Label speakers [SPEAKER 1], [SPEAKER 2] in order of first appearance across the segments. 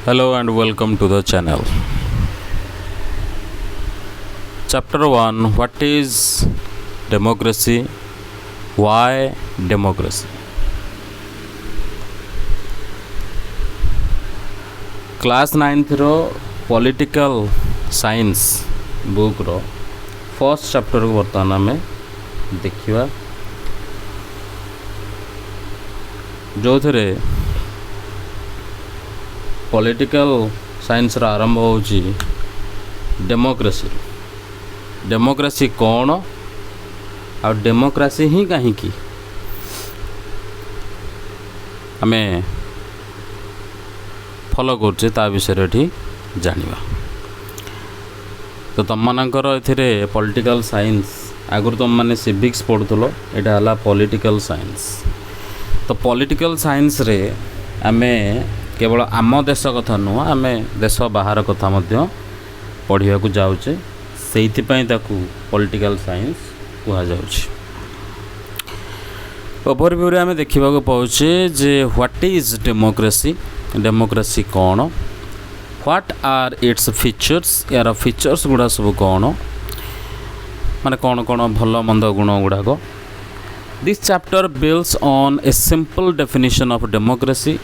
[SPEAKER 1] Hello and welcome to the channel. Chapter 1, what is democracy? Why democracy? Class 9th row political science book row first chapter को वर्तमान आमे देखिवा जो थरे political science रा आरंभ होची डेमोक्रेसी कौन आ डेमोक्रेसी ही कहीं की आमे फॉलो करछे ता विषय रे जानिबा। तो तुम मानकर एथिरे पॉलिटिकल साइंस आगुर तुम माने सिविक्स पढ़ुथलो एटा हला पॉलिटिकल साइंस। तो पॉलिटिकल साइंस रे आमे केवल आम देश कथा नुह आमे देश बाहर कथा मध्य पढ़िया को जाउचे सेइथिपई ताकू पॉलिटिकल साइंस कुहा जाउचे। ओवरव्यू रे आमे देखिबा को पाउचे जे व्हाट इज डेमोक्रेसी कौन, व्हाट आर इट्स फीचर्स, यार फीचर्स गुड़ा सब कौन माने कौन कौन भल मंद गुण गुड़ाक। This chapter builds on a simple definition of democracy.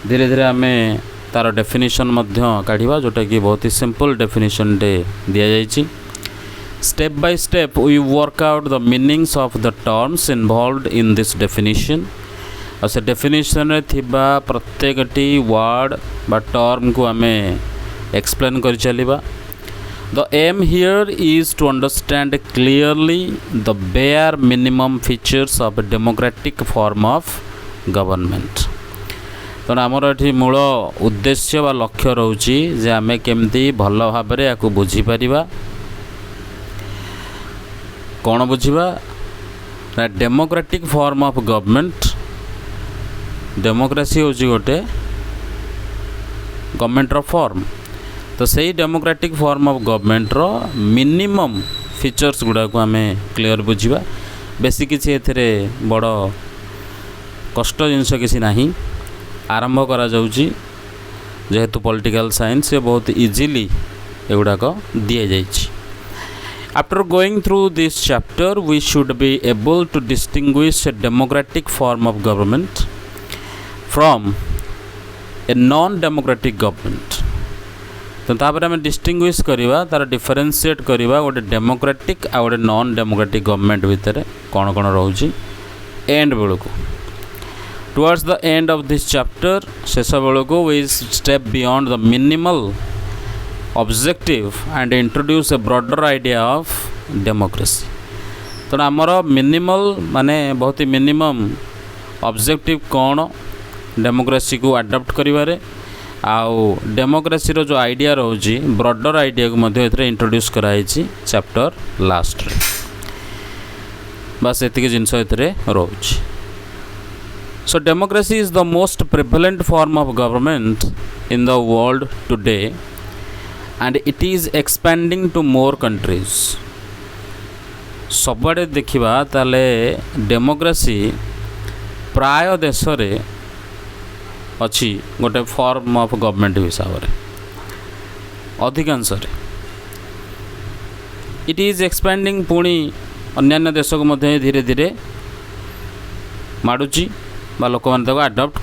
[SPEAKER 1] धीरे धीरे आमे तार डेफिनेशन मध्य काढ़िबा जोटा कि बहुत ही सिंपल डेफिनेशन दे दिया जाइछि। Step by step we work out the meanings of the terms involved in this definition. और से डेफिनेशन रे थिबा प्रत्येकटी वर्ड बा टर्म को आमे एक्सप्लेन कर चलिबा। The aim here is to understand clearly the bare minimum features of democratic form of government. तो आमर ये मूल उद्देश्य बा लक्ष्य रोची जे आमे केमती भल भाव में या बुझीपर कौन बुझा ना democratic form of government. Democracy हूँ गोटे गवर्नमेंट रो फॉर्म। तो सही डेमोक्रेटिक फॉर्म ऑफ गवर्नमेंट रो मिनिमम फीचर्स गुड़ा को आमे क्लियर बुझा। बेसी किसी एथिरे बड़ कष्ट जिनस किसी नहीं आरंभ करा जाउची जेहेतु पॉलिटिकल साइंस ये बहुत इजीली एगुड़ाक दिया जाइछि। After going through this chapter we should be able to distinguish a democratic form of government from a non democratic government. तो तापर आम डिस्टिंग्विश करवा तार डिफरेंशिएट करवा गोटे डेमोक्रेटिक आ गोटे नॉन डेमोक्रेटिक गवर्नमेंट भितर कौन कौन रोची एंड बेलू towards the end of this chapter शेष बेलू we step beyond the minimal objective and introduce a broader idea of democracy। तो आमर मिनिमल माने बहुत ही मिनिमम ऑब्जेक्टिव कौन डेमोक्रेसी को अडॉप्ट करिवारे आउ डेमोक्रेसी रो जो आइडिया रोची ब्रॉडर आइडिया को मध्य एथरे इंट्रोड्यूस कराइछि चैप्टर लास्ट रे। बस एतिके जिंस एथरे रोची। So democracy is the most prevalent form of government in the world today and it is expanding to more countries। सबआडे देखिबा ताले democracy प्राय देश रे अछि गोटे फॉर्म ऑफ गवर्नमेंट हिसाब रे अधिकांश रे इट इज एक्सपेंडिंग। पुणी अन्य देश को मध्य धीरे धीरे माडुची बा लोक मैंने अडॉप्ट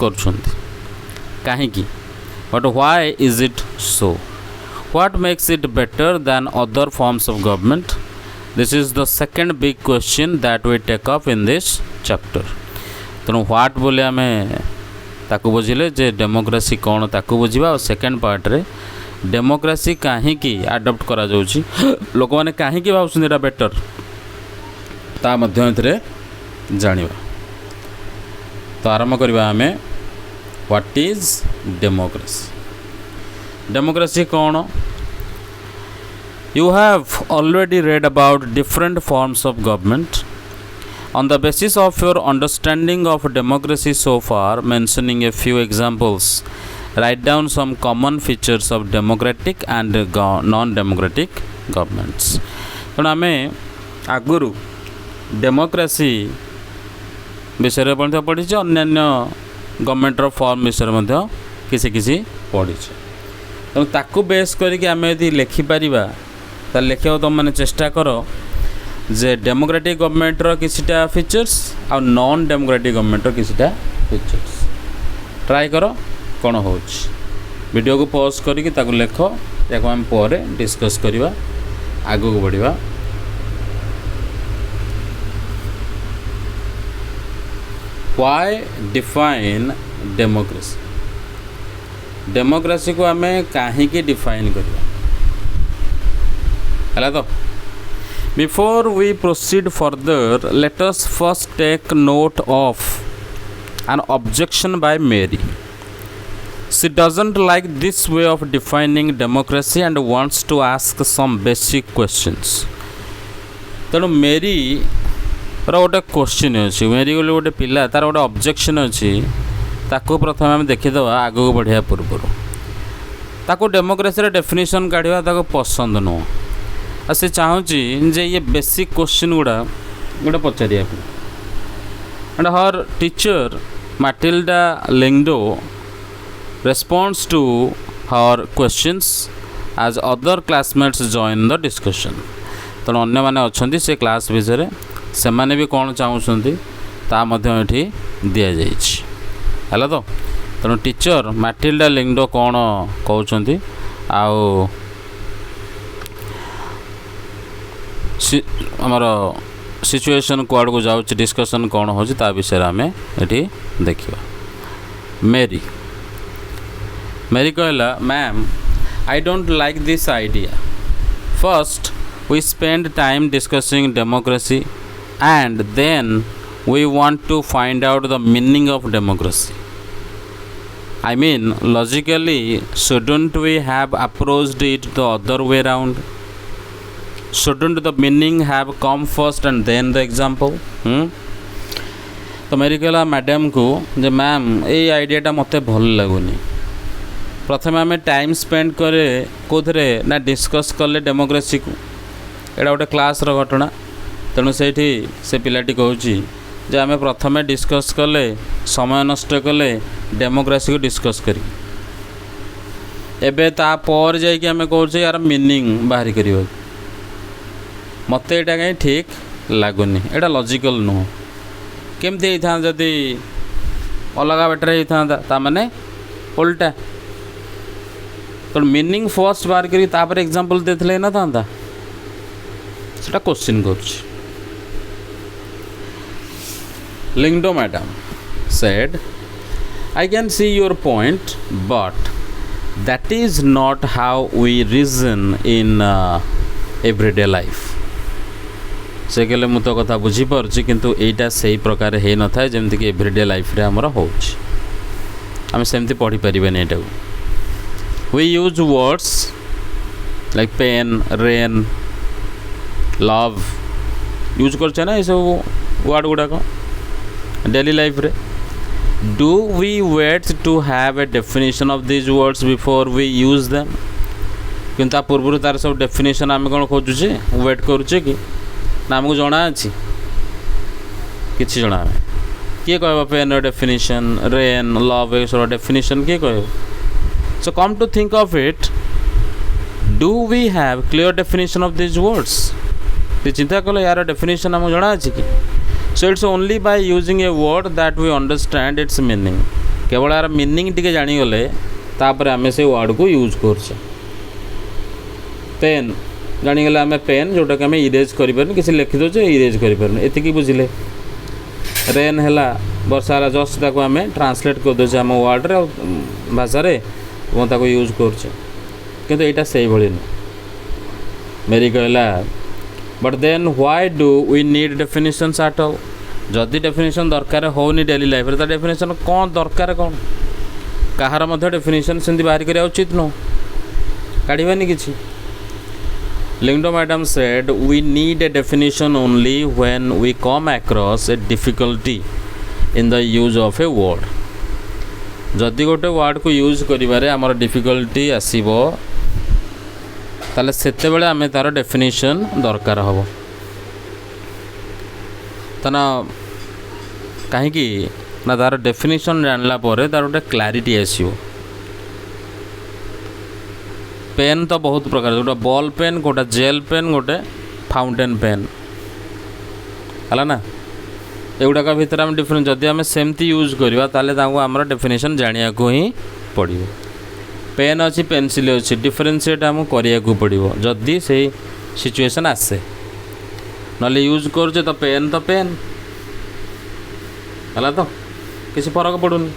[SPEAKER 1] कहीं but why is it so, what makes it better than other forms of government. This is the second big question that we take up in this chapter. तेणु व्हाट बोले आम ताकू बुझिले जे डेमोक्रेसी कौन ताकू बुझा और सेकेंड पार्ट रे democracy कहीं अडॉप्ट करा जाउची लोक मैंने कहीं भावुछन बेटर ता मध्य जानिबा। तो आरंभ करवा आम व्हाट इज डेमोक्रेसी कौन। You have already read about different forms of government on the basis of your understanding of democracy so far mentioning a few examples write down some common features of democratic and non democratic governments. तेणु आम आगुरु democracy विषय पढ़ी अन्य government form विषय किसी किसी पढ़ीचे तेणु ताकू बेस करके आम यदि लिखिपर तो लिखा तुम मैंने चेष्टा कर जे डेमोक्रेटिक गवर्नमेंटर किसिटा फीचर्स आ नॉन डेमोक्रेटिक गवर्नमेंटर किसिटा फीचर्स ट्राई कर कौन हो वीडियो को पॉज करके ताकू लेख या आम पर डिस्कस करवा आगू को बढ़िया व्हाई डिफाइन डेमोक्रेसी डेमोक्रेसी को आम कहीं डिफाइन करवा है तो before we proceed further let us first take note of an objection by Mary. She doesn't like this way of defining democracy and wants to ask some basic questions. तेणु मेरी गोटे question अच्छी मेरी गोटे पिला तार गोटे ऑब्जेक्शन अच्छी ताको प्रथम आम देखीद आगू बढ़िया पूर्व ताको डेमोक्रेसी डेफिनेशन काढ़ा ताको पसंद नुह से चाहूँगी जे ये बेसिक क्वेश्चन गुड़ा गोटे पचारिया and her teacher Matilda Lingdo responds to her questions as other classmates join the discussion. तेणु अन्य माने अच्छी से क्लास विषय से माने भी कौन चाहूँगी ता ये दि जाइए तो तेणु टीचर मैटिल्डा लिंगडो कौन कहते आमर सिचुएशन कुआड़ को जाऊँ डिस्कशन कौन हो विषय आम ये देखा मेरी मेरी कहला ma'am I don't like this idea first we spend time discussing democracy and then we want to find out the meaning of democracy I mean logically shouldn't we have approached it the other way round? Shouldn't the meaning have come first and then the example? तो Merry कहला madam को जे ma'am ये आइडियाटा मत भल लगुनि प्रथम आम time spend करे कौथे ना डिस्कस कले डेमोक्रेसी को एटा गोटे क्लास घटना तेणु से पिलाटी कहूँ जे आम प्रथम डिस्कस कले समय नष्ट कले डेमोक्रेसी को डिस्कस करी एबे तापर जाइए आम कहूँ यार मीनिंग बाहरी कर मत यहाँ कहीं ठीक लगुनि एटा लॉजिकल नुह केमती होता जदि अलग बेटर होता माने उल्टा तो मीनिंग फर्स्ट बाहर कर एग्जांपल देते ना था सेटा क्वेश्चन कर Lyngdoh madam said I can see your point but that is not how we reason in everyday life से कहले मु तो कथा बुझीपार्ची किंतु एटा सही प्रकार है न था जमती कि एवरीडे लाइफ रे हमर होउछ आम सेमती पढ़ी परिबेनी एटा we use words like pen rain love use करछे ना ये सब वर्ड गुडा को डेली लाइफ रे do we wait to have a definition of this words before we use them किंतु पूर्व तार सब डेफिनेशन आम कौन खोजुचे वेट करुचे कि ना आमको जना अच्छी किसी जना किए कह पेन डेफिनेशन रेन लव ये डेफिनेशन किए कह so come to think of it do we have clear definition of this words चिंता कल यार डेफिनेशन आमको जना अच्छी कि so it's only by using a word that we understand its meaning केवल यार मीनिंग टी जानीगले तापर आम से वर्ड को यूज कर पेन जानीगले आम पेन जोटा कि आम इरेज कर किसी लिखि दे इरेज कर एति बुझिले रेन है वर्षा जस्ट ताको आम ट्रांसलेट करदे आम वर्ड रे भाषा ताको यूज कर यहाँ से भाई नुह मेरी कहला but then why do we need definitions at all जदि डेफिनेशन दरकार होनी डेली लाइफ रे डेफिनेशन कौन दरकार कौन कहार डेफिनेशन सेमती बाहर करा उचित नुह काढ़ानी किसी Lyngdoh madam said we need a definition only when we come across a difficulty in the use of a word जदि गोटे वर्ड को यूज करिबारे हमर डिफिकल्टी आसीबो ताले सेते बेले आमे तार डेफिनेशन दरकार हबो तना कहीं ना तार डेफिनेशन जानला परे तार गोटे क्लैरिटी आसीबो पेन तो बहुत प्रकार गोटे बॉल पेन गोटे जेल पेन गोटे फाउंटेन पेन है ना एगुड़ाक भितर आम डिफरेन्स जदि आम सेमती यूज करवा आम डेफिनेशन जाना ही पड़ो पेन अच्छी पेनसिल अच्छी डिफरेन्सीएट आमको कराया पड़ो जदि से सिचुएशन आसे ना यूज करुचे तो पेन है तो किसी फरक पड़ूनी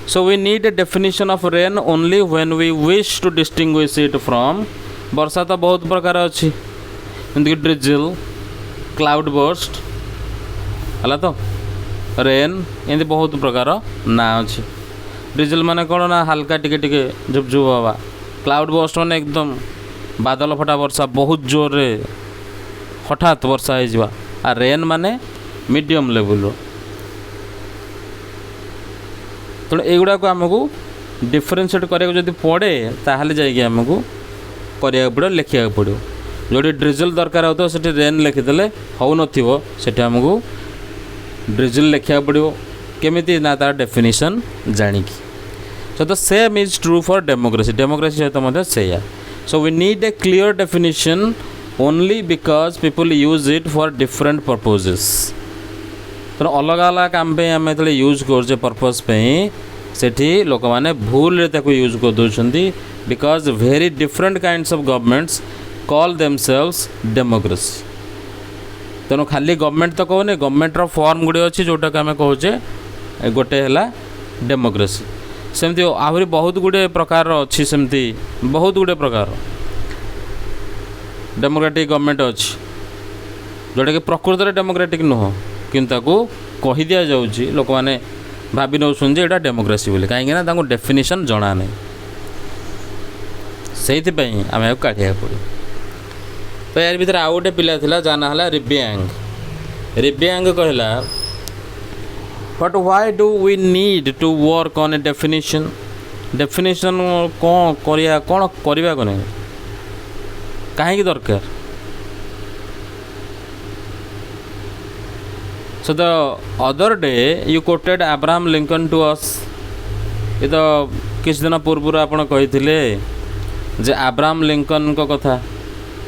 [SPEAKER 1] so we need a definition of rain only when we wish to distinguish it from वर्षा तो बहुत प्रकार अच्छी जमीक ड्रिजिल क्लाउड बर्स्ट है तो रेन एमती बहुत प्रकार ना अच्छी ड्रिजिल माने कौन ना हल्का टिके टिके झुपझुप हवा क्लाउड बर्स्ट माने एकदम बादल फटा वर्षा बहुत जोर रे हठात वर्षा हो आ रेन माने मीडियम लेवल तेणु युवा को आमको डिफरेन्सीएट कराया पड़े ताहले जाइए आमको कराया पड़ो लिखा पड़ो जो ड्रिजिल दरकार हो तो रेन लिखिदेले हो नथिबो आमको ड्रिजिल लिखा पड़ो केमिति ना तार डेफिनेशन जानिकी so the same is true for democracy सहित मध्य सेया so we need a clear definition only because people use it for different purposes तेणु अलग अलग काम पे आम जो यूज कर पर्पज से लोक मैंने भूल यूज कर दौरान because very different kinds of governments call themselves democracy तेणु खाली गवर्नमेंट तो कहने गवर्नमेंटर फॉर्म गुड़े अच्छी जोटा आम कहे गोटे है डेमोक्रेसी सेमती आहरी बहुत गुड़े प्रकार अच्छी सेमती बहुत गुड़े प्रकार डेमोक्रेटिक गवर्नमेंट अच्छी जोटा कि प्रकृत में डेमोक्रेटिक नुह किंतु कही दि जाऊँगी लोक मैंने भावी नौ यहाँ डेमोक्रेसी बोली कहीं डेफिनेशन जना नहीं से आम काढ़ा पड़ो तो यार भर आउ गोटे पिला थिला जा ना रिब्यांग कहला but why do we need to work on a definition कौन करवा को नहीं कहीं दरकार so the other day you quoted Abraham Lincoln to us ये तो किस दिन पूर्व आपड़ कही जे अब्राहम लिंकन को कथा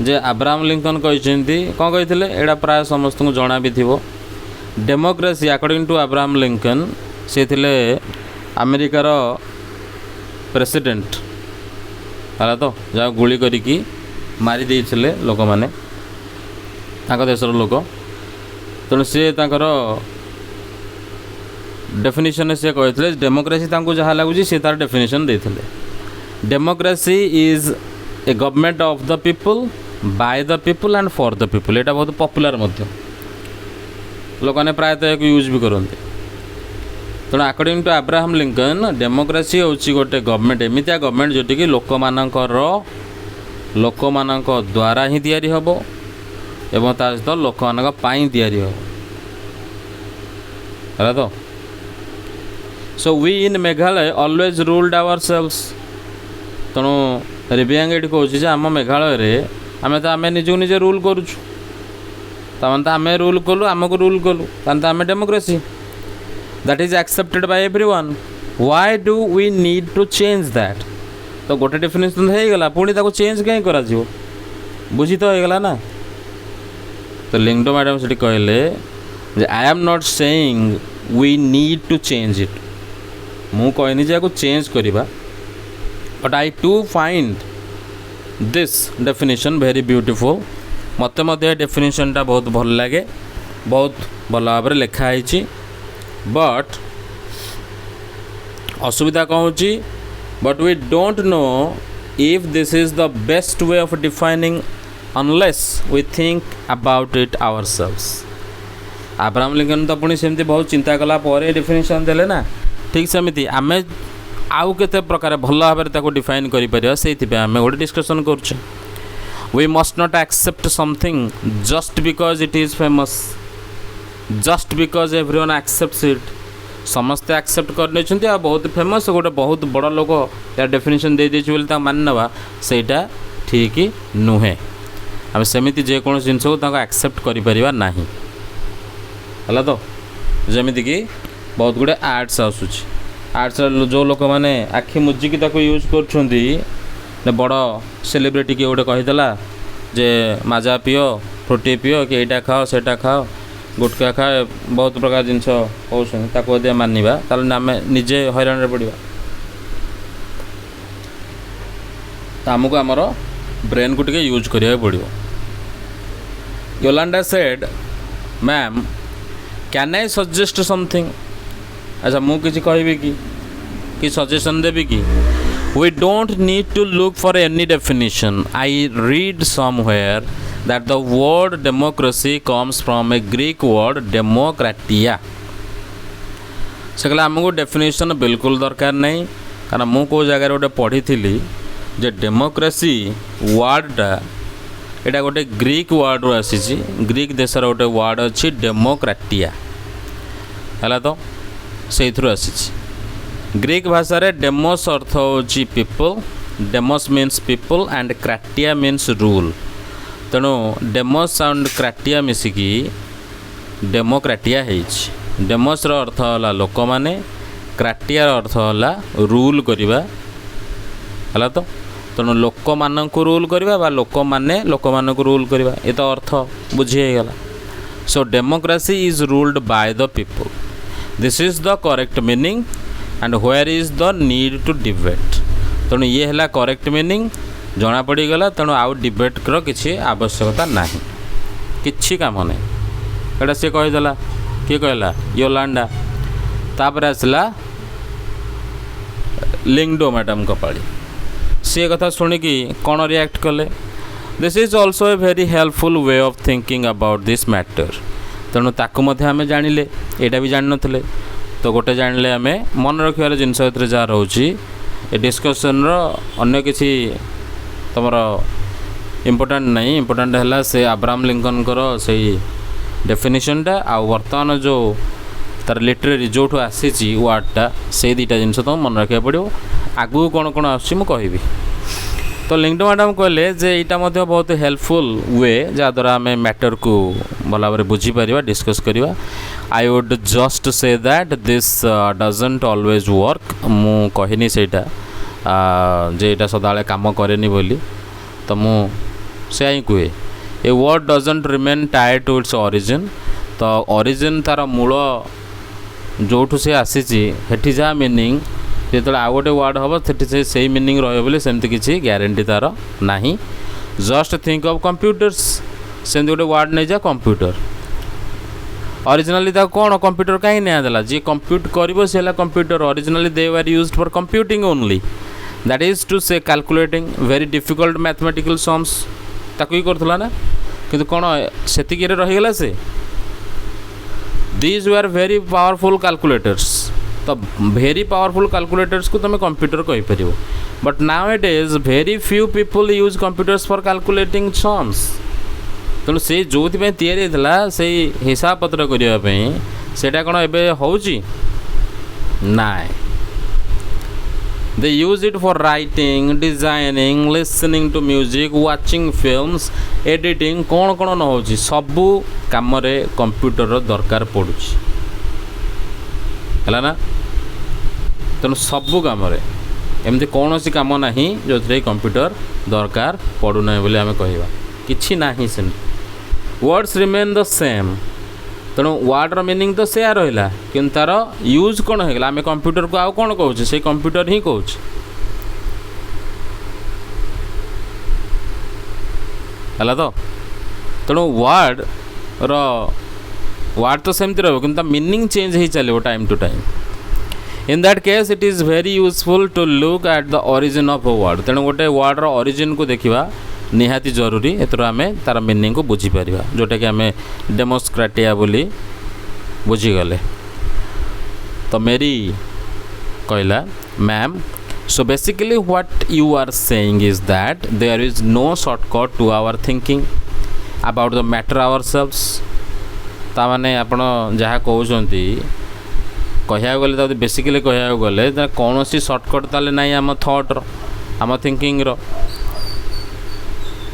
[SPEAKER 1] जे अब्राहम लिंकन कहते कौन कही एटा प्राय समस्त को जना भी थी democracy according to Abraham Lincoln से थिले अमेरिकार प्रेसिडेंट है तो जहाँ गुली करी मारी देइथिले लोक मैंने देशर लोक तेणु सी डेफिनेशन से कहते डेमोक्रेसी जहाँ लगुच सी तार डेफिनेशन देते democracy is a government of the people bye the people and for the people यहाँ बहुत पॉपुलर लोक मैंने प्रायतः यूज भी करते तेणु according to Abraham Lincoln democracy हूँ गोटे गवर्नमेंट एमतिया गवर्नमेंट जोटि कि लोक मान द्वारा ही तैयारी हम एवं ता सहित लोक मान तैयारी हो तो so we in Meghalaya always ruled ourselves तेणु रिब्यांग ये कहूँ आम मेघालय आम तो आम निजक निजे रूल करुचु तमें तो आम रूल कलु आमको रूल कलु तो आम democracy that is accepted by everyone why do we need to change that तो गोटे डेफिनेशन हो गला पुणी ताको चेंज कहीं करा बुझी तो हो गला ना तो लिंगडो मैडम से कहले I am not saying we need to change it मु कहनी जे चेंज करवा but I to find this definition very beautiful मत डेफिनेशन टा बहुत भल लगे बहुत भल भाव लिखाई बट असुविधा कौन होची but we don't know if this is the best way of defining unless we think about it ourselves Abraham Lincoln तो पुणी सेमती बहुत चिंता कला पर डेफिनेशन देले ना ठीक सेमती आम आउ केते प्रकार भल भाव डिफाइन करें से आम गोटे डिस्कसन कर we must not accept something just because it is famous just because everyone accepts it समस्ते एक्सेप्ट कर बहुत फेमस गोटे बहुत बड़ लोक यार डेफिनेशन दे देछि मान ना सेटा ठीक नुहे आम सेमती जेकोसी जिनस को एक्सेप्ट करें ना है तो जमीक बहुत गुड़े आर्ट्स आर्ट्स जो लोक मैंने आखि मुजिकी यूज कर बड़ सेलिब्रिटी किए गोटे कहीदेला जे माजा पिओ फ्रुटी पिओ कि एटा खाओ सेटा खाओ गुटखा खाओ बहुत प्रकार जिनस कहते मानवा ताल आम निजे हैरान पड़ा आमको आमर ब्रेन को टे यूज करा पड़ो Yolanda said ma'am can I suggest something अच्छा मु किसी कहबी कि सजेशन देवी कि we don't need to look for any definition. I read somewhere that the word democracy comes from a Greek word demokratia. से कहला आमको डेफिनेशन बिल्कुल दरकार नहीं कारण मु को जगह गोटे पढ़ी थी जे डेमोक्रेसी वर्डटा एटा गोटे ग्रीक वर्ड रू आसी ग्रीक देशर गोटे वर्ड अच्छी डेमोक्राटिया है तो से आसी ग्रीक भाषा रे डेमोस अर्थ होची people demos means people and kratia means rule तेणु डेमोस एंड क्राटिया मिसिकी डेमोक्राटिया है डेमोस रो अर्थ होला लोक माने क्राटिया रो अर्थ होला रूल करिबा हला तो तेणु लोक मान को रूल करिबा बा लोक मान को रूल करिबा ए तो अर्थ बुझी हे गला so democracy is ruled by the people this is the correct meaning and where is the need to debate तेणु ये है करेक्ट मीनिंग जना पड़गला तेणु आउ डिबेट किसी आवश्यकता ना किसी काम नहीं एटा सी कहीदेला किए कहला योलांडा तापर आसला लिंगडो मैडम कपाड़ी सी कथा शुणिकी कौन रिएक्ट कले this is also a very helpful way of thinking about this matter तेणु ताकू आम जानिले एटा भी जान नथिले तो गोटे जानिले आम मन रखार जिनस जहाँ रोचे ए डिस्कसन अन्य किसी तुमर इम्पोर्टाट नहीं इम्पोर्टाट है से अब्राहम लिंकन से डेफिनेशनटा आ बर्तमान जो तार लिटरेरी जो आसी वर्डटा से दुटा जिन तुम मन रखा पड़ो आगू कौन कौन आसबी तो लिंगडो मैडम कहले जे यहाँ बहुत हेल्पफुल वे जहाँद्वारा आम मैटर को भल भाव बुझीपर डिस्कस करवा I would just say that this doesn't always work मु कहनी सेटा जे एटा सदाले काम करेनी बोली तो मु से ही कहे a word doesn't remain tied to its origin तो ओरिजिन तार मूल जोठू से आसी हेठी जहाँ मीनिंग जो आउ गोटे वर्ड हम से मीनिंग रही किसी ग्यारंटी तार ना जस्ट थिंक ऑफ कंप्यूटर्स से गोटे वर्ड नहीं जा कंप्यूटर ओरिजिनली कौन कंप्यूटर कहीं निदेला जी कंप्यूट कर सी computer originally they were used for computing only that is to say calculating very difficult mathematical sums ताकू ही करूला ना किंतु कौन से रहीगला से these were very powerful calculators तो वेरी पावरफुल कैलकुलेटर्स को तुम कंप्यूटर कहीपर but now it is very few people use computers for calculating sums तेणु से जो या से हिसाब पत्र करने से कौन एवं हो they use it for writing designing listening to music watching films editing कौन कौन न हो सबू कम कंप्यूटर दरकार पड़ू है ना तेणु सबू कम एमती कौन सी कम ना जो कंप्यूटर दरकार पड़ूना बोली आम कह कि ना से वर्ड्स रिमेन द सेम तेणु वर्डर मीनिंग तो से रहा कि तार यूज कौन होगा आम कंप्यूटर को आउ कौन कहे से कंप्यूटर ही कहे है तो तेणु वर्ड तो सेमती रहा मीनिंग चेंज हो चलो time to time in that case it is very useful to look at the origin of a word तेणु गोटे वर्डर ओरिजिन को देखा निहाती जरूरी एथर आम तार मीनिंग को बुझीपर जोटा कि आम डेमोक्रेटिया बोली बुझीगले तो मेरी कहला ma'am so basically what you are saying is that there is no shortcut to our thinking about the matter ourselves ताने आपण जहाँ कहते कह गले तो बेसिकली कह गले कौन सी सर्टकट ताले ना आम थट्र आम थिंकिंग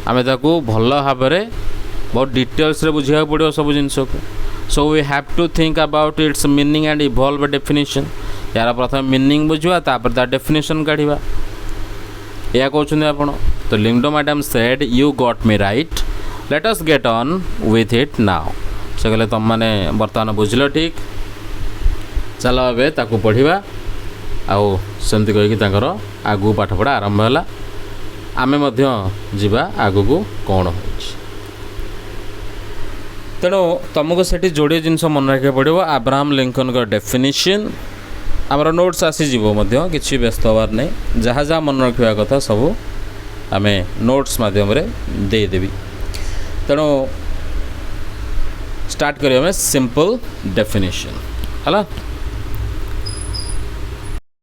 [SPEAKER 1] आम ताकू भल भाव बहुत डिटेल्स रे बुझा पड़ो सब जिनस को so we have to think about its meaning and evolve definition यार प्रथम मीनिंग बुझा तापर तार डेफिनेशन काढ़ा या कहते आपण तो Lyngdoh madam said you got me right let us get on with it now से कहले तुम मैंने बर्तमान बुझल ठीक चलो ए ताकू पढ़ा आउ सेमती कहीकि आगू पाठपढ़ा आरंभ है आमे मध्य जीवा आगू को कौन हो तेणु तुमको से जोड़े जिनस मन रखा पड़ो अब्राहम लिंकन का डेफिनेशन आमर नोट्स आसीज कि व्यस्त हबार नहीं जहाँ जहाँ मन रखा कथा सब आम नोट्स मध्यम देदेवी तेणु स्टार्ट करें सिंपल डेफिनेशन है।